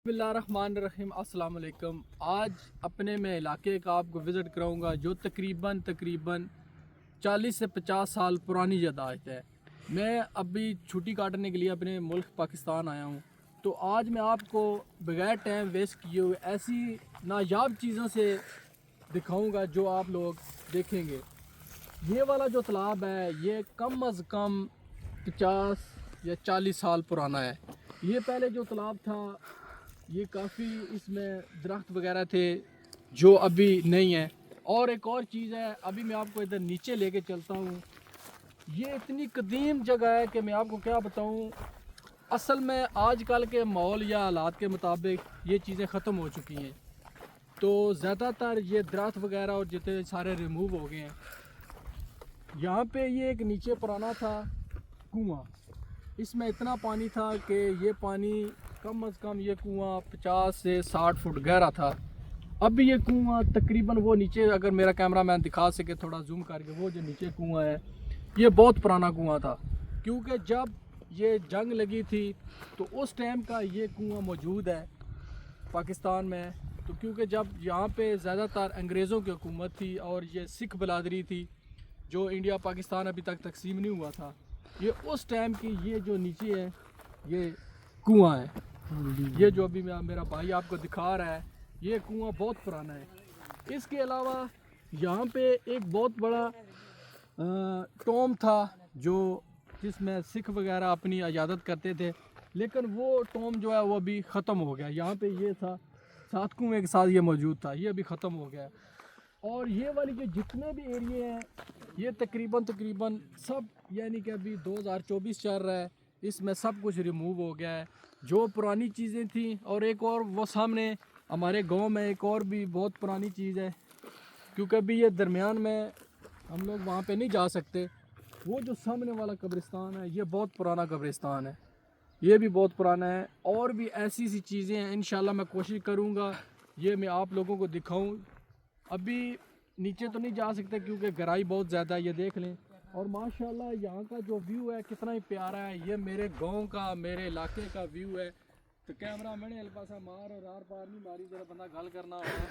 बिस्मिल्लाहिर्रहमानिर्रहीम। अस्सलाम वालेकुम। आज अपने मैं इलाके का आपको विज़िट कराऊंगा जो तकरीबन 40 से 50 साल पुरानी जदाद है। मैं अभी छुट्टी काटने के लिए अपने मुल्क पाकिस्तान आया हूँ, तो आज मैं आपको बगैर टाइम वेस्ट किए हुए ऐसी नायाब चीज़ों से दिखाऊंगा जो आप लोग देखेंगे। ये वाला जो तालाब है ये कम अज़ कम 50 या 40 साल पुराना है। ये पहले जो तालाब था ये काफ़ी इसमें दरख्त वगैरह थे जो अभी नहीं है। और एक और चीज़ है, अभी मैं आपको इधर नीचे लेके चलता हूँ। ये इतनी कदीम जगह है कि मैं आपको क्या बताऊँ। असल में आजकल के माहौल या हालात के मुताबिक ये चीज़ें ख़त्म हो चुकी हैं, तो ज़्यादातर ये दरख्त वगैरह और जितने सारे रिमूव हो गए हैं। यहाँ पे ये एक नीचे पुराना था कुआं, इसमें इतना पानी था कि ये पानी कम अज़ कम ये कुआं 50 से 60 फुट गहरा था। अब ये कुआं तकरीबन वो नीचे, अगर मेरा कैमरा मैन दिखा सके थोड़ा जूम करके, वो जो नीचे कुआं है ये बहुत पुराना कुआं था, क्योंकि जब ये जंग लगी थी तो उस टाइम का ये कुआं मौजूद है पाकिस्तान में। तो क्योंकि जब यहाँ पे ज़्यादातर अंग्रेज़ों की हुकूमत थी और ये सिख बलादरी थी, जो इंडिया पाकिस्तान अभी तक तकसीम नहीं हुआ था, ये उस टाइम की ये जो नीचे है ये कुआं है। ये जो अभी मेरा भाई आपको दिखा रहा है ये कुआं बहुत पुराना है। इसके अलावा यहाँ पे एक बहुत बड़ा टॉम था जो जिसमें सिख वगैरह अपनी इजाज़त करते थे, लेकिन वो टॉम जो है वो अभी ख़त्म हो गया। यहाँ पे ये था, 7 कुएं के साथ ये मौजूद था, ये अभी ख़त्म हो गया। और ये वाली जो जितने भी एरिए हैं ये तकरीबन सब, यानी कि अभी 2024 चल रहा है, इसमें सब कुछ रिमूव हो गया है जो पुरानी चीज़ें थी। और एक और वो सामने हमारे गांव में एक और भी बहुत पुरानी चीज़ है, क्योंकि अभी ये दरमियान में हम लोग वहाँ पे नहीं जा सकते। वो जो सामने वाला कब्रिस्तान है ये बहुत पुराना कब्रिस्तान है, ये भी बहुत पुराना है। और भी ऐसी सी चीज़ें हैं, इंशाल्लाह मैं कोशिश करूँगा ये मैं आप लोगों को दिखाऊँ। अभी नीचे तो नहीं जा सकते क्योंकि गहराई बहुत ज़्यादा है, ये देख लें। और माशाल्लाह यहाँ का जो व्यू है कितना ही प्यारा है। ये मेरे गांव का, मेरे इलाके का व्यू है। तो कैमरा मैंने अल्पासा मार और आर पार नहीं मारी, ज़रा बंदा गल करना होगा।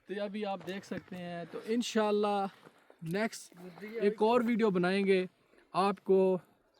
तो अभी आप देख सकते हैं। तो इंशाल्लाह नेक्स्ट एक और वीडियो बनाएंगे, आपको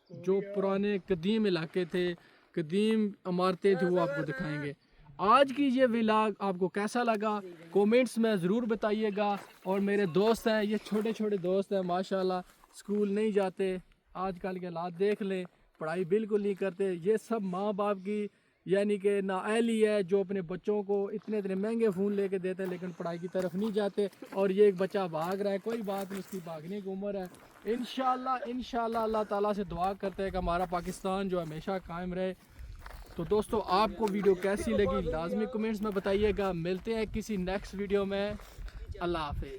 जो पुराने कदीम इलाके थे, कदीम इमारतें थी, वो आपको दिखाएंगे। आज की ये व्लॉग आपको कैसा लगा कमेंट्स में ज़रूर बताइएगा। और मेरे दोस्त हैं, ये छोटे छोटे दोस्त हैं माशाल्लाह, स्कूल नहीं जाते, आजकल के हालात देख लें, पढ़ाई बिल्कुल नहीं करते। ये सब माँ बाप की यानी कि नाअहली है जो अपने बच्चों को इतने महंगे फ़ोन लेके देते हैं लेकिन पढ़ाई की तरफ नहीं जाते। और ये एक बच्चा भाग रहा है, कोई बात नहीं, उसकी भागने की उम्र है। इंशाल्लाह अल्लाह ताला से दुआ करते हैं कि हमारा पाकिस्तान जो हमेशा कायम रहे। तो दोस्तों आपको वीडियो कैसी लगी लाजमी कमेंट्स में बताइएगा। मिलते हैं किसी नेक्स्ट वीडियो में। अल्लाह हाफ़िज़।